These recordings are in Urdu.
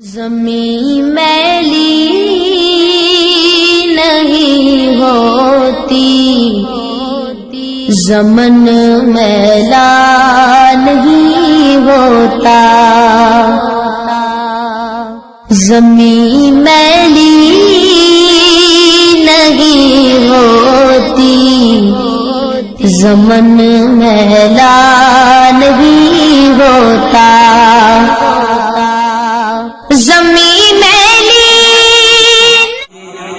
زمین میلی نہیں ہوتی، زمن میلا نہیں ہوتا، زمین میلی نہیں ہوتی، زمن میلا نہیں ہوتا، زمین میلی۔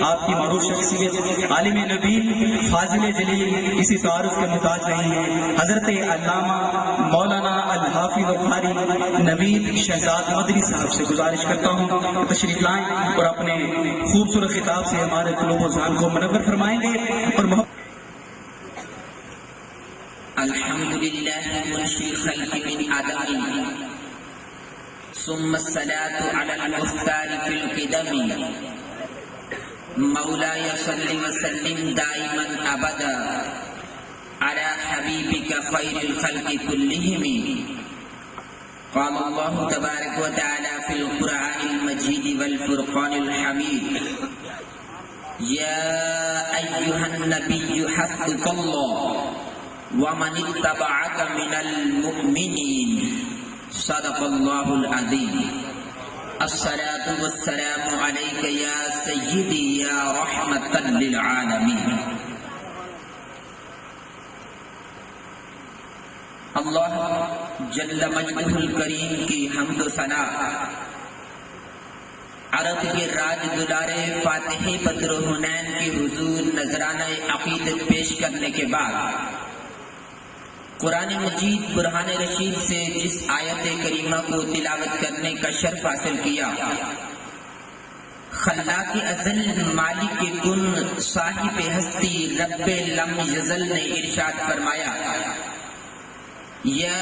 آپ کی معروف شخصیت عالم نبی فاضل جلیل کسی تعارف کے محتاج نہیں ہے، حضرت علامہ مولانا الحافظ القاری نوید شہزاد مدنی صاحب سے گزارش کرتا ہوں تشریف لائیں اور اپنے خوبصورت خطاب سے ہمارے قلوب و ذہن کو منور فرمائیں گے اور الحمدللہ منشی الخلق من عدم ثم الصلاة على المختار في القدم مولاي صل وسلم دائما ابدا على حبيبك خير الخلق كلهم قال الله تبارك وتعالى في القرآن المجيد والفرقان الحميد يا أيها النبي حسبك الله ومن اتبعك من المؤمنين صدق الله العظيم الصلاة والسلام عليك يا سيدي يا رحمة للعالمين۔ اللہ جل مجدہ الکریم کی حمد و ثنا عرب کے راج دلارے فاتح بدر حنین کے حضور نذرانہ عقیدت پیش کرنے کے بعد قرآن مجید برہان رشید سے جس آیت کریمہ کو تلاوت کرنے کا شرف حاصل کیا، خلاق ازل مالک کن صاحب ہستی رب لم یزل نے ارشاد فرمایا یا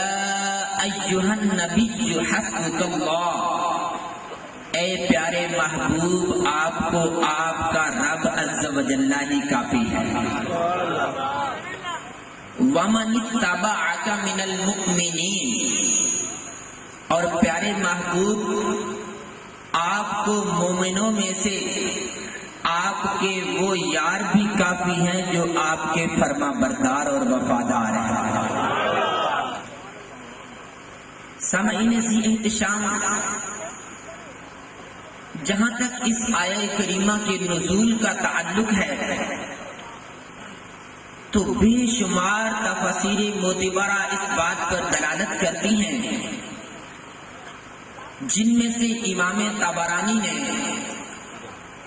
ایہا النبی حسبک اللہ، اے پیارے محبوب آپ کو آپ کا رب عز و جل ہی کافی ہے، وَمَنِ اتَّبَعَكَ مِنَ الْمُؤْمِنِينَ، اور پیارے محبوب آپ کو مومنوں میں سے آپ کے وہ یار بھی کافی ہیں جو آپ کے فرما بردار اور وفادار ہیں۔ سامعین ذی احتشام، جہاں تک اس آیہ کریمہ کے نزول کا تعلق ہے تو بے شمار تفاسیر معتبرہ اس بات پر دلالت کرتی ہیں، جن میں سے امام طبرانی نے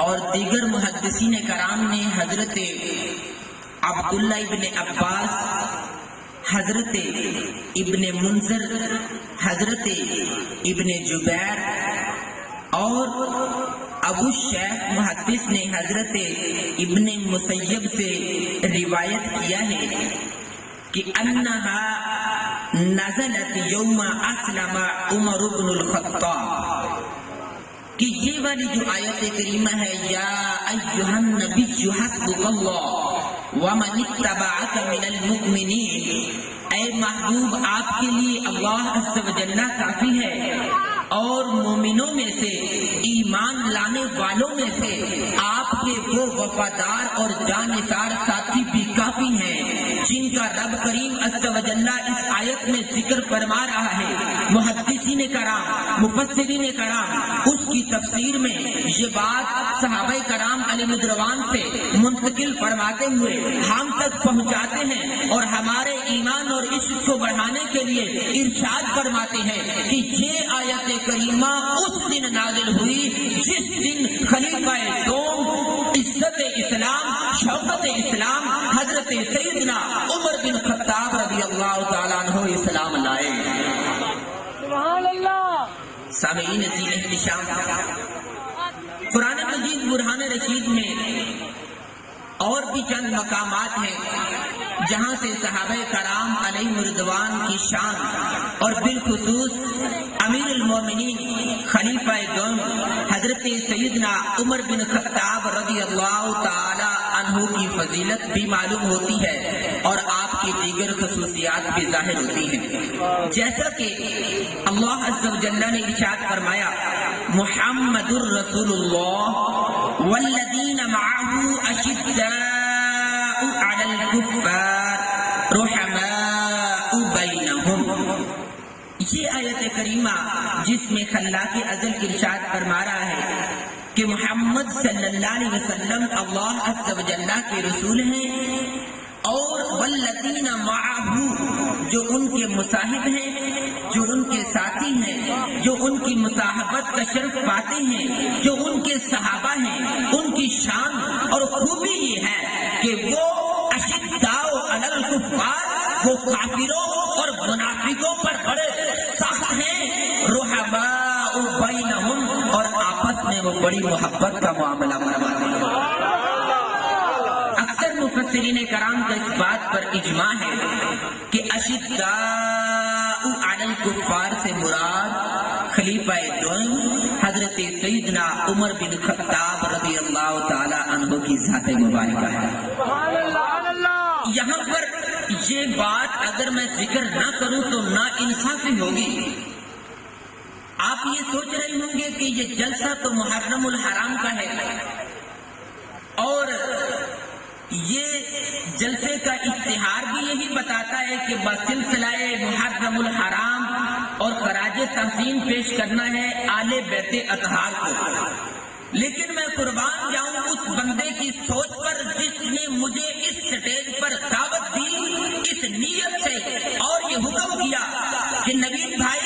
اور دیگر محدثین کرام نے حضرت عبداللہ ابن عباس، حضرت ابن منذر، حضرت ابن جبیر اور ابو شیخ محدث نے حضرت ابن مسیب سے روایت کیا ہے کہ انہا نزلت یوم اسلم عمر بن الخطاب، کہ یہ والی جو آیت کریمہ ہے یا ایہا النبی حسبک اللہ ومن اتبعک من المؤمنین، اے محبوب آپ کے لیے اللہ عز و جل کافی ہے اور مومنوں میں سے ایمان لانے والوں میں سے آپ کے وہ وفادار اور جانثار ساتھی بھی کافی ہیں جن کا رب کریم عز و جل اس آیت میں ذکر فرما رہا ہے۔ محدثین کرام، مفسرین کرام اس کی تفسیر میں یہ بات صحابہ کرام علیہ رضوان سے منتقل فرماتے ہوئے ہم تک پہنچاتے ہیں اور ہمارے ایمان اور عشق کو بڑھانے کے لیے ارشاد فرماتے ہیں کہ یہ آیت کریمہ اس دن نازل ہوئی جس دن خلیفہ دوم عزت اسلام، شوکت اسلام حضرت سیدنا عمر بن خطاب رضی اللہ تعالیٰ عنہ اسلام لائے۔ سبحان اللہ۔ سامعین ذی احتشام، قرآن مجید برہان رشید میں اور بھی چند مقامات ہیں جہاں سے صحابہ کرام علیہ رضوان کی شان اور بالخصوص امیر المومنین خلیفہ دوم حضرت سیدنا عمر بن خطاب رضی اللہ تعالی عنہ کی فضیلت بھی معلوم ہوتی ہے اور آپ کی دیگر خصوصیات بھی ظاہر ہوتی ہیں، جیسا کہ اللہ عز و جل نے ارشاد فرمایا محمد الرسول اللہ والذین معه اشداء علی الکفار رحماء بینہم۔ یہ آیت کریمہ جس میں خلاق ازل ارشاد فرما رہا ہے کہ محمد صلی اللہ علیہ وسلم اللہ عز و جل کے رسول ہیں، اور والذین معه جو ان کے مصاحب ہیں، جو ان کے ساتھی ہیں، جو ان کی مصاحبت کا شرف پاتے ہیں، جو ان کے صحابہ ہیں، ان کی شان اور خوبی یہ ہے کہ وہ اشداء علی الکفار، وہ کافروں اور منافقوں پر بڑے سخت ہیں، رحماء بینہم، اور آپس میں وہ بڑی محبت کا معاملہ فرماتے ہیں۔ اکثر مفسرین کرام کا اس بات پر اجماع ہے کہ اشداء علی الکفار سے مراد خلیفہ دوم حضرت سیدنا عمر بن خطاب رضی اللہ تعالی عنہ کی ذات مبارکہ ہے۔ یہاں پر یہ بات اگر میں ذکر نہ کروں تو نا انصافی ہوگی۔ آپ یہ سوچ رہے ہوں گے کہ یہ جلسہ تو محرم الحرام کا ہے، اور یہ جلسے کا اشتہار بھی یہی بتاتا ہے کہ بسلسلہ محرم الحرام اور خراج تحسین پیش کرنا ہے آل بیت اطہار کو، لیکن میں قربان جاؤں اس بندے کی سوچ پر جس نے مجھے اس سٹیج پر دعوت دی اس نیت سے، اور یہ حکم کیا کہ نوید بھائی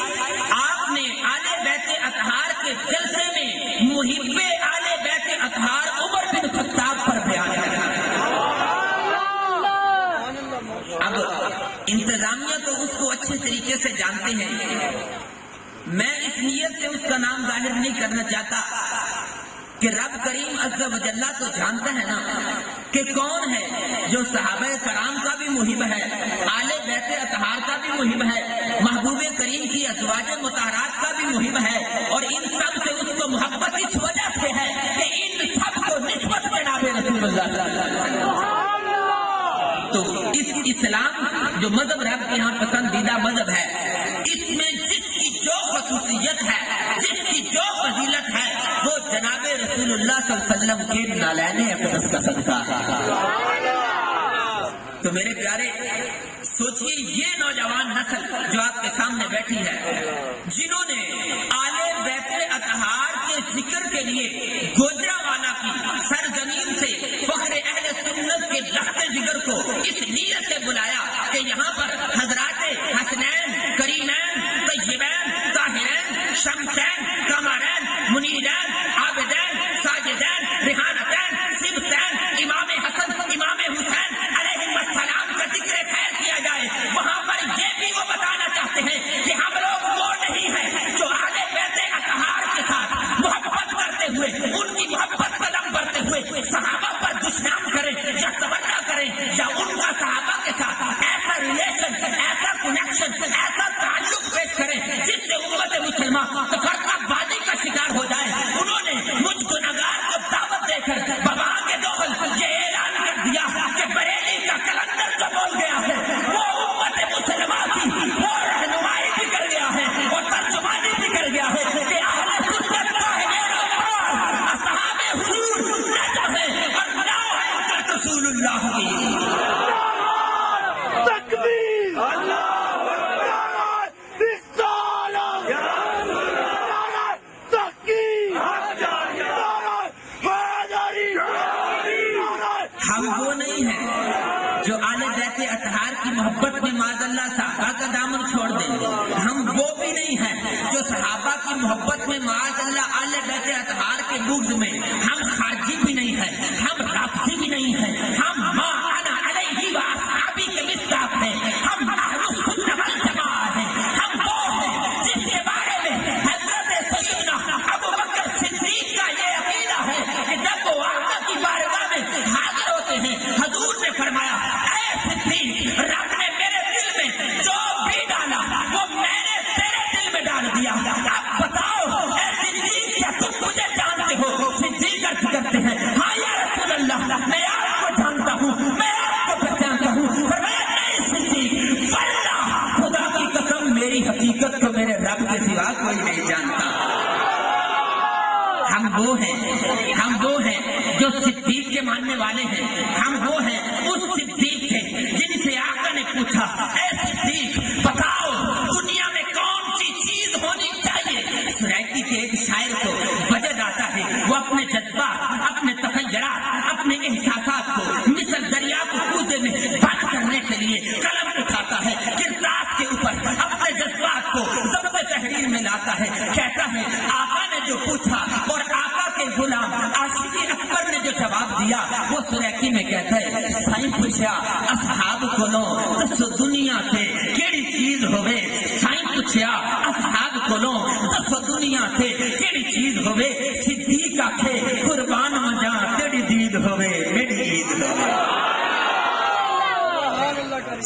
آپ نے آل بیت اطہار کے جلسے میں محب آل بیت اطہار عمر بن خطاب پر بیان کرنا۔ اب انتظامیہ تو اس کو اچھے طریقے سے جانتے ہیں، میں اس نیت سے اس کا نام ظاہر نہیں کرنا چاہتا کہ رب کریم عز و جل تو جانتا ہے نا کہ کون ہے جو صحابہ کرام کا بھی محب ہے، آل بیت اطہار کا بھی محب ہے، محبوب کریم کی ازواج مطہرات کا بھی محب ہے، اور ان سب سے اس کو محبت اس وجہ سے ہے کہ ان سب کو نسبت جناب رسول اللہ صلی اللہ علیہ وسلم۔ تو اس اسلام جو مذہب رب کے یہاں پسندیدہ مذہب ہے، اس میں جس کی جو خصوصیت ہے، جس کی جو فضیلت ہے، وہ جناب رسول اللہ صلی اللہ علیہ وسلم کے نالین اقدس کا صدقہ ہے۔ تو میرے پیارے سوچئے یہ نوجوان نسل جو آپ کے سامنے بیٹھی ہے، جنہوں نے آل بیت اطہار کے ذکر کے لیے گوجرانوالہ کی سرزمین سے فخر اہل سنت کے لخت جگر کو اس نیت سے بلایا کہ یہاں پر حضرات حسنین، کریمین، طیبین، طاہرین، شمسین، قمرین، منیرین، عابدین، ساجدین، ریحانتین، سبتین، امام حسن، امام حسین علیہ السلام کا ذکر خیر کیا جائے۔ وہاں پر یہ بھی وہ بتانا چاہتے ہیں کہ ہم لوگ وہ نہیں ہیں جو آل بیت اطہار کے ساتھ محبت کرتے ہوئے، ان کی محبت قدم بڑھتے ہوئے صحابہ پر دشنام کریں یا تمنا کریں، یا ان کا صحابہ کے ساتھ ایسا ریلیشن، ایسا کنیکشن، ایسا تعلق پیش کریں جس سے امت مسلمہ فرقہ بازی کا شکار ہو جائے۔ انہوں نے مجھ گنہگار کو دعوت دے کر بابا کے دخل یہ اعلان کر دیا کہ بریلی کا کلندر جو بول گیا ہے وہ امت مسلمہ کی وہ رہنمائی بگڑ گیا ہے، وہ ترجمانی بگڑ گیا ہے کہ اہل سنت کا ہے اصحاب حضور نجم ہے اور نہ ہے رسول اللہ کی۔ تکبیر، اللہ اکبر، رسالت، تحقیق، ہم وہ نہیں ہیں جو آل بیت اطہار کی محبت میں معاذ اللہ صحابہ کا دامن چھوڑ دیں، ہم وہ بھی نہیں ہیں جو صحابہ کی محبت میں معاذ اللہ آل بیت اطہار کے بغض میں ہم خارجی بھی نہیں ہیں، ہم رافضی بھی نہیں ہیں، ہم ما انا علیہ و اصحابی کے مصداق ہیں، ہم اہل السنہ والجماعہ ہیں، ہم وہ ہیں جن کے بارے میں حضرت سیدنا ابو بکر صدیق کا یہ عقیدہ ہے کہ جب وہ آقا کی بارگاہ میں حاضر ہوتے ہیں، حضور نے فرمایا اے صدیق، رب نے میرے دل میں جو بھی ڈالا وہ میں نے تیرے دل میں ڈال دیا، اب بتاؤ اے صدیق کیا تم مجھے جانتے ہو؟ صدیق عرض کرتے ہیں ہاں یا رسول اللہ، میں آپ کو جانتا ہوں، میں آپ کو پہچانتا ہوں۔ فرمایا نہیں صدیق، واللہ خدا کی قسم میری حقیقت کو میرے رب کے سوا کوئی نہیں جانتا۔ ہم وہ ہیں جو صدیق کے ماننے والے ہیں، ہم وہ ہیں اس صدیق کے جن سے آقا نے پوچھا اے صدیق بتاؤ دنیا میں کون سی چیز ہونی چاہیے؟ سریتی کے ایک شاعر کو وجد آتا ہے، وہ اپنے جذبات، اپنے تخیلات، اپنے احساسات کو مثل دریا کو کودے میں بند کرنے کے لیے قلم اٹھاتا ہے، کرداس کے اوپر اپنے جذبات کو ضبط تحریر میں لاتا ہے، کہتا ہے آقا نے جو پوچھا اور آقا کے غلام عاشق اکبر نے جو جواب دیا وہ سریتی میں کہتا ہے سائیں پوچھا اصحاب کولوں دسو دنیا تے کیڑی چیز ہوے، سائیں پوچھا اصحاب کولوں دسو دنیا تے کیڑی چیز ہوے، صدیق آکھے قربان مجاں تیری دید ہوے میری عید ہوے،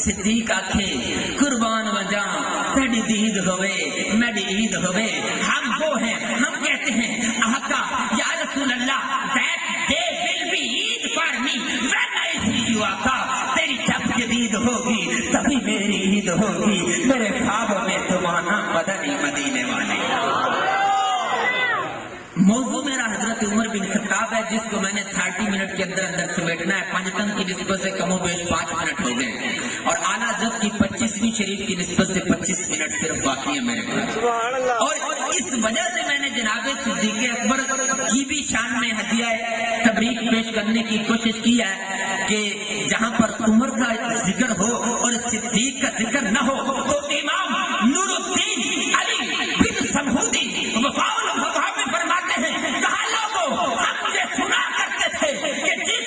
صدیق آکھے قربان وجاں تیری دید ہوے میری عید ہوے۔ ہم وہ ہیں، ہم کہتے ہیں آقا یا رسول اللہ that day will be Eid for me when I see you آقا، تیری جب جدید ہوگی تبھی میری عید ہوگی، میرے خواب میں تمہارا مدنی مدینے والے۔ موضوع میرا حضرت عمر بن خطاب ہے جس کو میں نے 30 منٹ کے اندر سمیٹنا ہے، پنجتن کی نسبت سے کم و بیش 5 منٹ ہو گئے اور اعلیٰ حضرت کی 25ویں شریف کی نسبت سے 25 منٹ صرف باقی ہے میرے پاس، اور اس وجہ سے میں نے جناب صدیق اکبر کی بھی شان میں ہدیہ تبریک پیش کرنے کی کوشش کی ہے کہ جہاں پر عمر کا ذکر ہو اور صدیق کا ذکر نہ ہو تو امام نور الدین علی بن سمہودی فرماتے ہیں کہا لوگوں ہم یہ سنا کرتے تھے کہ جس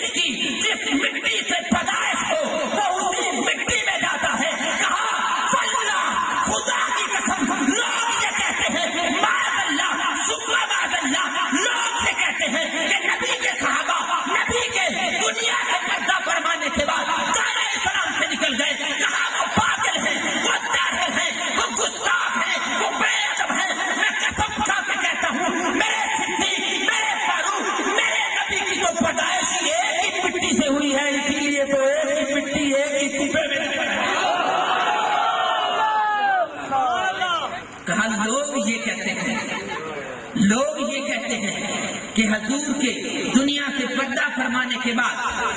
مٹی سے پیدائش ہو وہ اسی مٹی میں جاتا ہے، کہا واللہ خدا کی قسم لوگ یہ کہتے ہیں معاذ اللہ سبحان اللہ، لوگ یہ کہتے ہیں کہ نبی کے صحابہ نبی کے دنیا کا پردہ فرمانے کے بعد دار اسلام سے نکل گئے، کہا وہ پاگل ہیں، وہ جاہل ہیں، وہ گستاخ ہیں، وہ بے ادب ہیں۔ میں قسم کھا کے کہتا ہوں میرے صدیق میرے فاروق میرے نبی کی تو پیدائش ہی ایک ہی مٹی سے ہوئی ہے، اسی لیے تو ایک ہی مٹی ایک ہی کنبے میں کہا لوگ یہ کہتے ہیں کہ حضور کے دنیا سے پردہ فرمانے کے بعد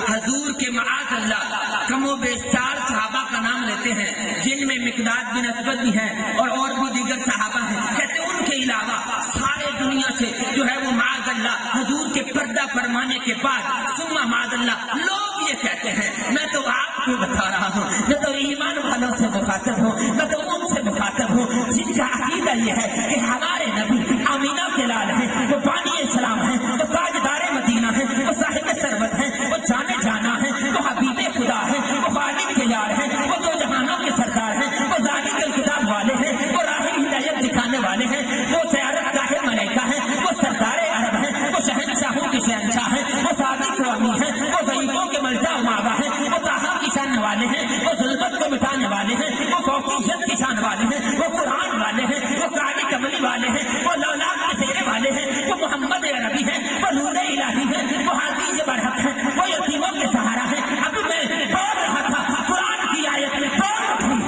حضور کے معاذ اللہ کم و بیش 4 صحابہ کا نام لیتے ہیں جن میں مقداد بن اسود بھی ہیں اور بھی دیگر صحابہ ہیں، کہتے ان کے علاوہ سارے دنیا سے جو ہے وہ معاذ اللہ حضور کے پردہ فرمانے کے بعد ثم معاذ اللہ لوگ یہ کہتے ہیں۔ میں تو آپ کو بتا رہا ہوں، میں تو ایمان والوں سے مخاطب ہوں، میں تو ان سے مخاطب ہوں جن کا عقیدہ یہ ہے کہ ہمارے نبی آمینہ کے لال ہیں، وہ بانی اسلام ہیں، وہ تاجدار مدینہ ہیں، وہ صاحب ثروت ہیں، وہ جانے جانا ہے، وہ حبیب خدا ہیں، وہ خالق کے یار ہیں، وہ دو جہانوں کے سردار ہیں، وہ ذالک الکتاب والے ہیں، وہ راہ ہدایت دکھانے والے ہیں، وہ سیارت گاہ ملائکہ ہیں، وہ سردار عرب ہیں، وہ شہنشاہوں کے شہنشاہ ہیں، وہ صادق رامی ہیں، وہ ضعیفوں کے ملجا و ماوا ہیں، وہ طٰہٰ کی شان والے ہیں، وہ ظلمت کو مٹانے والے ہیں، وہ فوقیت کی شان والے ہیں، وہ قرآن والے ہیں، وہ قاری کملی والے ہیں، وہ لولاک کے سیرے والے ہیں، وہ محمد عربی ہیں، وہ نور الہی ہیں، وہ حادی برحق ہیں، وہ یتیموں کے سہارا ہیں۔ اب میں بول رہا تھا قرآن کی آیت میں بول اٹھی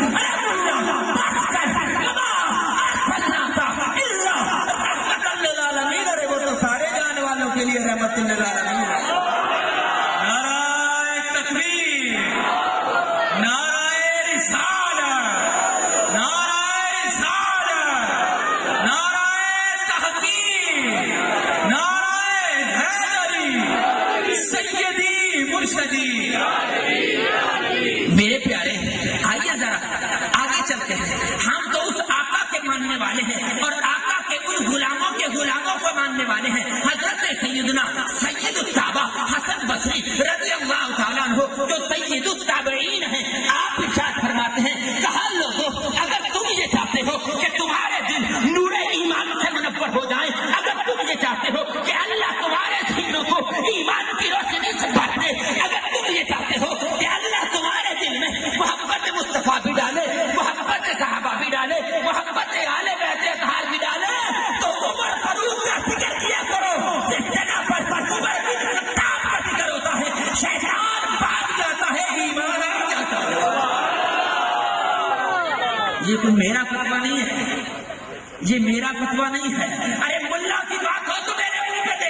ارے وہ تو سارے جانے والوں کے لیے رحمت للعالمین ہے۔ نعرہ تکبیر، نعرہ رسالت، نعرہ رسالت، نعرہ تحقیق، نعرہ حیدری، سیدی مرشدی۔ میرے پیارے آئیے ذرا آگے چلتے ہیں، ہم تو اس آقا کے ماننے والے ہیں اور آقا کے ان غلاموں کے غلاموں کو ماننے والے ہیں۔ حضرت سیدنا سید الصحابہ حسن بصری رضی اللہ تعالیٰ عنہ جو سید التابعین ہیں، آپ ارشاد فرماتے ہیں کہا لوگوں اگر تم یہ چاہتے ہو کہ تمہارے دل نور ایمان سے منور ہو جائیں، اگر تم یہ چاہتے ہو کہ اللہ تمہارے سینوں کو ایمان کی روشنی سے بھر دے، اگر تم یہ چاہتے ہو کہ اللہ تمہارے دل میں محبت مصطفیٰ بھی ڈالے، محبت صحابہ بھی ڈالے، محبت آل بیت اطہار بھی ڈالے، تو عمر فاروق کا ذکر کیا کرو جس جگہ پر عمر بن خطاب کا ذکر ہوتا ہے شیطان بھاگ جاتا ہے، ایمان آ جاتا ہے۔ یہ کوئی میرا فتویٰ نہیں ہے، یہ میرا فتویٰ نہیں ہے۔ ارے ملا کی بات ہو تو میرے منہ پہ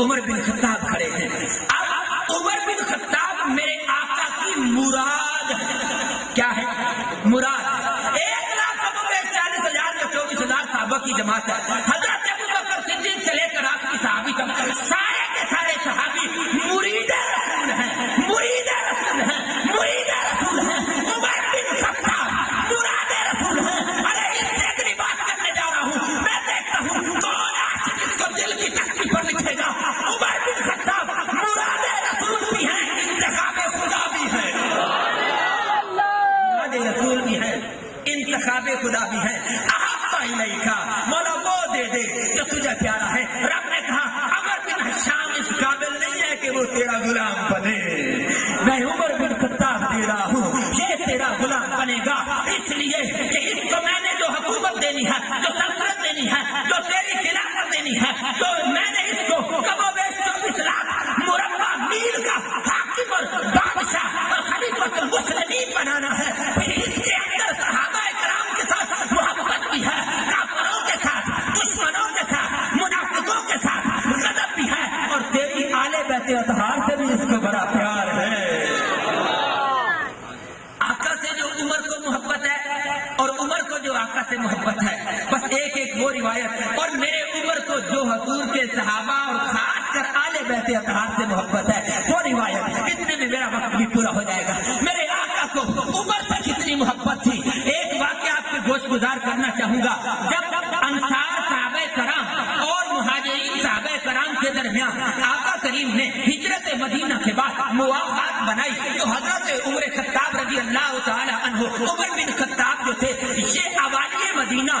عمر بن خطاب کھڑے ہیں. اب عمر بن خطاب میرے آقا کی مراد کیا ہے؟ مراد 1,40,000 یا 24,000 صحابہ کی جماعت ہے. حضرت ابوبکر صدیق سے لے کر آپ کی صحابی تک سارے کے سارے صحابی مرید رسول ہیں، مرید رسول ہیں، مرید رسول ہیں. عمر بن خطاب مراد رسول ہیں. ارے اس سے اگلی بات کرنے جا رہا ہوں. میں دیکھتا ہوں کون عاشق اس کو دل کی تختی پر لکھے گا. عمر بن خطاب مراد رسول بھی ہیں، انتخاب خدا بھی ہے. مراد رسول بھی ہے، انتخاب خدا بھی ہے. کا مولا وہ دے دے جو تجھے پیارا ہے. رب نے کہا عمر بن ہشام اس قابل نہیں ہے کہ وہ تیرا غلام بنے. میں عمر بن خطاب دے رہا ہوں، یہ تیرا غلام بنے گا. اس لیے کہ اس کو میں نے جو حکومت دینی ہے، جو سلطنت دینی ہے، جو تیری خلافت دینی ہے، تو میں نے اس کو کم و بیش 24 لاکھ مربع میل کا حاکم اور بادشاہ اور خلیفۃ المسلمین بنانا ہے. پھر اس کے اندر صحابہ کرام کے ساتھ محبت بھی ہے، کافروں کے ساتھ، دشمنوں کے ساتھ، منافقوں کے ساتھ غضب بھی ہے، اور تیری آل بیت اطہار سے بھی اس کو بڑا پیار ہے. آقا سے جو عمر کو محبت ہے اور عمر کو جو آقا سے محبت ہے، بس ایک ایک وہ روایت. اور میرے عمر کو جو حضور کے صحابہ اور خاص کر آل بیت اطہار سے محبت ہے، وہ روایت. اتنے میں میرا وقت بھی پورا ہو جائے گا. میرے آقا کو عمر سے کتنی محبت تھی، ایک واقعہ آپ کے گوش گزار کرنا چاہوں گا. جب انصار صحابہ کرام اور مہاجرین صحابہ کرام کے درمیان آقا کریم نے ہجرت مدینہ کے بعد موافقات بنائی، تو حضرت عمر خطاب رضی اللہ تعالی عنہ، عمر بن خطاب جو تھے، یہ اوالی مدینہ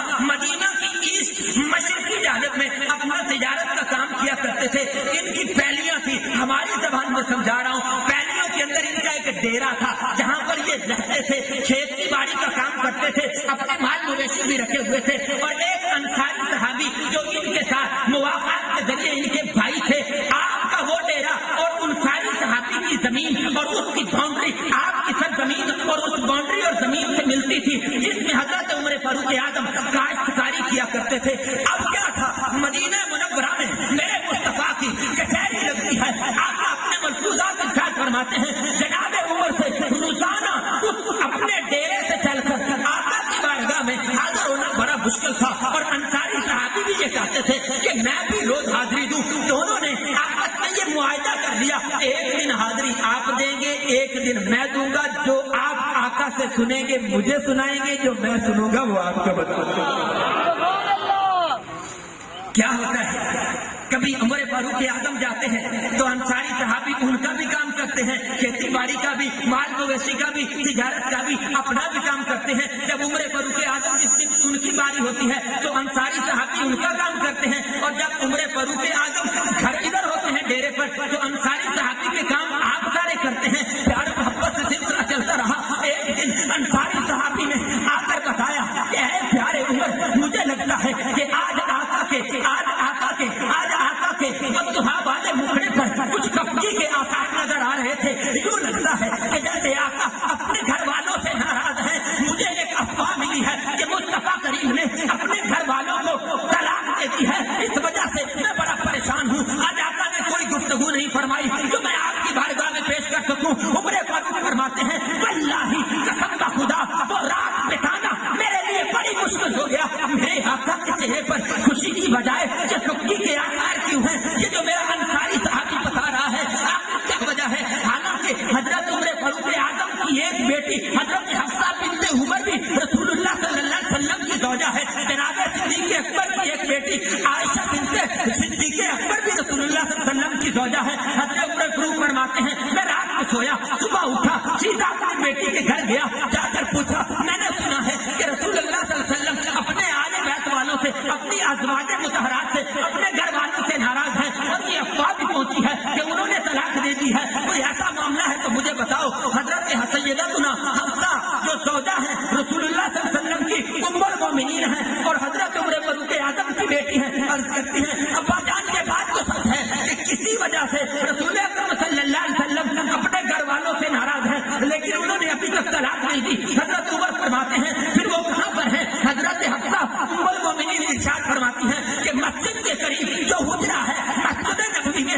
کی ایسٹ مشرقی جانب میں اپنا تجارت کا کام کیا کرتے تھے. ان کی پہلیاں تھی، ہماری زبان میں سمجھا رہا ہوں. پہلیوں کے اندر ان کا ایک ڈیرا تھا جہاں پر یہ رہتے تھے، کھیتی باڑی کا کام کرتے تھے، اپنے مال مویشی بھی رکھے ہوئے تھے. اور ایک انصاری صحابی جو ان کے ساتھ موافقات کے ذریعے ان کے بھائی تھے، آپ کا وہ ڈیرا اور انصاری صحابی کی زمین اور اس کی باؤنڈری آپ کی سرزمین اور اس باؤنڈری اور زمین سے ملتی تھی، جس میں حضرت عمر فاروق اعظم کاشتکاری کیا کرتے تھے. اب کیا تھا، مدینہ منورہ میں میرے مصطفیٰ کی کچہری لگتی ہے. آپ اپنے ملفوظات ارشاد فرماتے ہیں، جناب عمر سے روزانہ اپنے ڈیرے سے چل کر آقا کی بارگاہ میں حاضر ہونا بڑا مشکل تھا. اور انصاری صحابی بھی یہ چاہتے تھے کہ میں بھی روز حاضری دوں. دونوں نے آپس میں یہ معاہدہ کر لیا، ایک دن حاضری آپ دیں گے، ایک دن میں دوں گا. جو آپ آقا سے سنیں گے مجھے سنائیں گے، جو میں سنوں گا وہ آپ کو بتاؤں گا. کیا ہوتا ہے، کبھی عمر فاروق اعظم جاتے ہیں تو انصاری صحابی ان کا بھی کام کرتے ہیں، کھیتی باڑی کا بھی، مال مویشی کا بھی، تجارت کا بھی، اپنا بھی کام کرتے ہیں. جب عمر فاروق اعظم جس دن ان کی باری ہوتی ہے تو انصاری صحابی ان کا کام کرتے ہیں. اور جب عمر فاروق اعظم گھر ادھر ہوتے ہیں ڈیرے پر، تو انصاری صحابی کے کام آپ سارے کرتے ہیں. پیار محبت سے سلسلہ چلتا رہا. ایک دن انصاری صحابی نے آ کر بتایا کہ اے پیارے عمر، مجھے لگتا ہے کہ آج آقا کے بددعا والے مکھڑے پر کچھ کفگی کے آثار نظر آ رہے تھے. یوں لگتا ہے کہ جیسے آقا اپنے گھر والوں سے ناراض ہیں. مجھے ایک افواہ ملی ہے کہ مصطفیٰ کریم نے اپنے گھر والوں کو طلاق دے دی ہے، اس وجہ سے میں بڑا پریشان ہوں. آج آقا نے کوئی گفتگو نہیں فرمائی جو میں آپ کی بارگاہ میں پیش کر سکوں. عمر فاروق فرماتے ہیں، واللہ قسم کا خدا، وہ رات بتانا میرے لیے بڑی مشکل ہو گیا. میرے آقا کے چہرے پر خوشی کی بجائے یہ کفگی کے آثار کیوں ہیں؟ یہ جو میرا انصاری صحابی بتا رہا ہے، آخر کیا وجہ ہے؟ حالانکہ حضرت عمر فاروق اعظم کی ایک بیٹی حضرت حفصہ بنت عمر بھی رسول اللہ صلی اللہ علیہ وسلم کی زوجہ ہے. جناب صدیق اکبر کی ایک بیٹی عائشہ بنت صدیق اکبر بھی رسول اللہ صلی اللہ علیہ وسلم کی زوجہ ہے. حضرت عمر فاروق فرماتے ہیں، میں رات کو سویا، صبح اٹھا، سیدھا اپنی بیٹی کے گھر گیا، جا کر پوچھا، میں نے سنا ہے کہ رسول اللہ صلی اللہ علیہ وسلم اپنے آل بیت والوں سے، اپنی ازواج مطہرات سے، اپنے گھر والوں سے ناراض ہیں، اور یہ افواہ بھی پہنچی ہے کہ انہوں نے طلاق دے دی ہے. کوئی ایسا معاملہ ہے تو مجھے بتاؤ. حضرت سیدتنا حفصہ جو زوجہ ہیں رسول اللہ صلی اللہ علیہ وسلم کی ام المؤمنین ہیں اور حضرت عمر فاروق اعظم کی بیٹی ہیں، عرض کرتی ہیں، ابا جان کے بات تو سچ ہے کہ کسی وجہ سے رسول اکرم صلی اللہ علیہ وسلم اپنے گھر والوں سے ناراض ہیں، لیکن انہوں نے ابھی تک طلاق نہیں دی. حضرت عمر فرماتے ہیں، پھر وہ کہاں پر ہیں؟ حضرت حفصہ ام المؤمنین ارشاد فرماتی ہیں کہ مسجد کے قریب جو حجرہ ہے مسجد نبوی میں